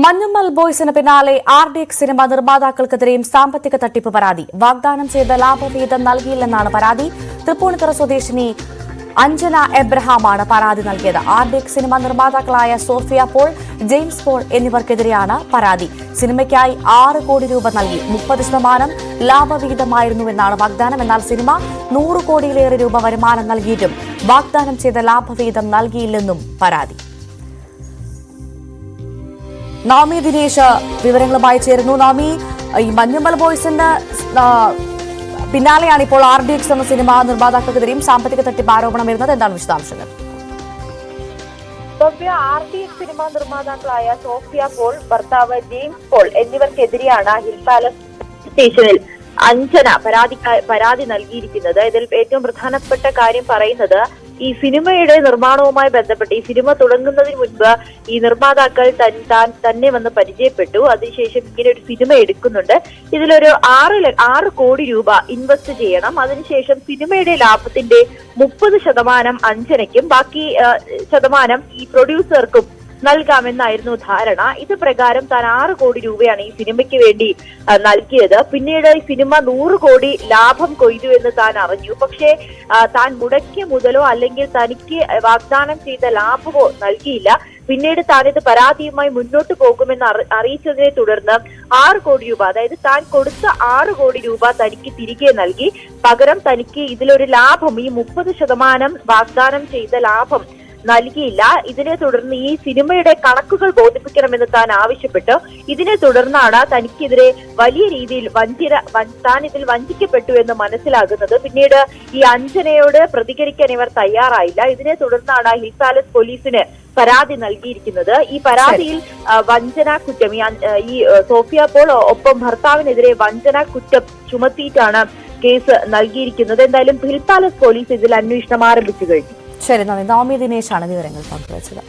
മഞ്ഞുമ്മൽ ബോയ്സിന് പിന്നാലെ RDX cinema നിർമ്മാതാക്കൾക്കെതിരെയും സാമ്പത്തിക തട്ടിപ്പ് പരാതി. വാഗ്ദാനം ചെയ്ത ലാഭവിഹിതം നൽകിയില്ലെന്നാണ് പരാതി. തൃപ്പൂണിത്തുറ സ്വദേശിനി അഞ്ജന എബ്രഹാമാണ് പരാതി നൽകിയത്. RDX സിനിമ നിർമ്മാതാക്കളായ സോഫിയ പോൾ, ജെയിംസ് പോൾ എന്നിവർക്കെതിരെയാണ് പരാതി. സിനിമയ്ക്കായി 6 കോടി രൂപ നൽകി. 30% ലാഭവിഹിതമായിരുന്നുവെന്നാണ് വാഗ്ദാനം. എന്നാൽ സിനിമ 100 കോടിയിലേറെ രൂപ വരുമാനം നൽകിയിട്ടും വാഗ്ദാനം ചെയ്ത ലാഭവിഹിതം നൽകിയില്ലെന്നും പരാതി. നാമി ദിനേശ് വിവരങ്ങളുമായി ചേരുന്നു. നാമി, ഈ മഞ്ഞുമ്മൽ ബോയ്സിന് പിന്നാലെയാണ് ഇപ്പോൾ RDX എന്ന സിനിമ നിർമ്മാതാക്കൾക്കെതിരെയും സാമ്പത്തിക തട്ടിപ്പ് ആരോപണം വരുന്നത്. എന്താണ് വിശദാംശങ്ങൾ? RDX സിനിമ നിർമ്മാതാക്കളായ സോഫിയ പോൾ, ഭർത്താവ് ജെയിംസ് പോൾ എന്നിവർക്കെതിരെയാണ് ഹിൽ പാലസ് സ്റ്റേഷനിൽ അഞ്ജന പരാതി നൽകിയിരിക്കുന്നത്. ഇതിൽ ഏറ്റവും പ്രധാനപ്പെട്ട കാര്യം പറയുന്നത്, ഈ സിനിമയുടെ നിർമ്മാണവുമായി ബന്ധപ്പെട്ട് ഈ സിനിമ തുടങ്ങുന്നതിന് മുൻപ് ഈ നിർമ്മാതാക്കൾ തന്നെ വന്ന് പരിചയപ്പെട്ടു. അതിനുശേഷം ഇങ്ങനെ ഒരു സിനിമ എടുക്കുന്നുണ്ട്, ഇതിലൊരു 6 കോടി രൂപ ഇൻവെസ്റ്റ് ചെയ്യണം, അതിനുശേഷം സിനിമയുടെ ലാഭത്തിന്റെ 30% അഞ്ജനയ്ക്കും ബാക്കി ശതമാനം ഈ പ്രൊഡ്യൂസർക്കും നൽകാമെന്നായിരുന്നു ധാരണ. ഇത് പ്രകാരം താൻ 6 കോടി രൂപയാണ് ഈ സിനിമയ്ക്ക് വേണ്ടി നൽകിയത്. പിന്നീട് ഈ സിനിമ 100 കോടി ലാഭം കൊയ്തു എന്ന് താൻ അറിഞ്ഞു. പക്ഷേ താൻ മുടക്കിയ മുതലോ അല്ലെങ്കിൽ തനിക്ക് വാഗ്ദാനം ചെയ്ത ലാഭമോ നൽകിയില്ല. പിന്നീട് താനിത് പരാതിയുമായി മുന്നോട്ട് പോകുമെന്ന് അറിയിച്ചതിനെ തുടർന്ന് 6 കോടി രൂപ, അതായത് താൻ കൊടുത്ത 6 കോടി രൂപ തനിക്ക് തിരികെ നൽകി. പകരം തനിക്ക് ഇതിലൊരു ലാഭം, ഈ 30% വാഗ്ദാനം ചെയ്ത ലാഭം നൽകിയില്ല. ഇതിനെ തുടർന്ന് ഈ സിനിമയുടെ കണക്കുകൾ ബോധിപ്പിക്കണമെന്ന് താൻ ആവശ്യപ്പെട്ടു. ഇതിനെ തുടർന്നാണ് തനിക്കെതിരെ വലിയ രീതിയിൽ താൻ ഇതിൽ വഞ്ചിക്കപ്പെട്ടു എന്ന് മനസ്സിലാകുന്നത്. പിന്നീട് ഈ അഞ്ജനയോട് പ്രതികരിക്കാൻ ഇവർ തയ്യാറായില്ല. ഇതിനെ തുടർന്നാണ് ഹിൽ പാലസ് പോലീസിന് പരാതി നൽകിയിരിക്കുന്നത്. ഈ പരാതിയിൽ വഞ്ചന കുറ്റം, ഈ സോഫിയ പോൾ ഒപ്പം ഭർത്താവിനെതിരെ വഞ്ചന കുറ്റം ചുമത്തിയിട്ടാണ് കേസ് നൽകിയിരിക്കുന്നത്. എന്തായാലും ഹിൽ പാലസ് പോലീസ് ഇതിൽ അന്വേഷണം ആരംഭിച്ചു കഴിഞ്ഞു. ശരി, നന്ദി. നാമി ദിനേശാണ് വിവരങ്ങൾ പങ്കുവച്ചത്.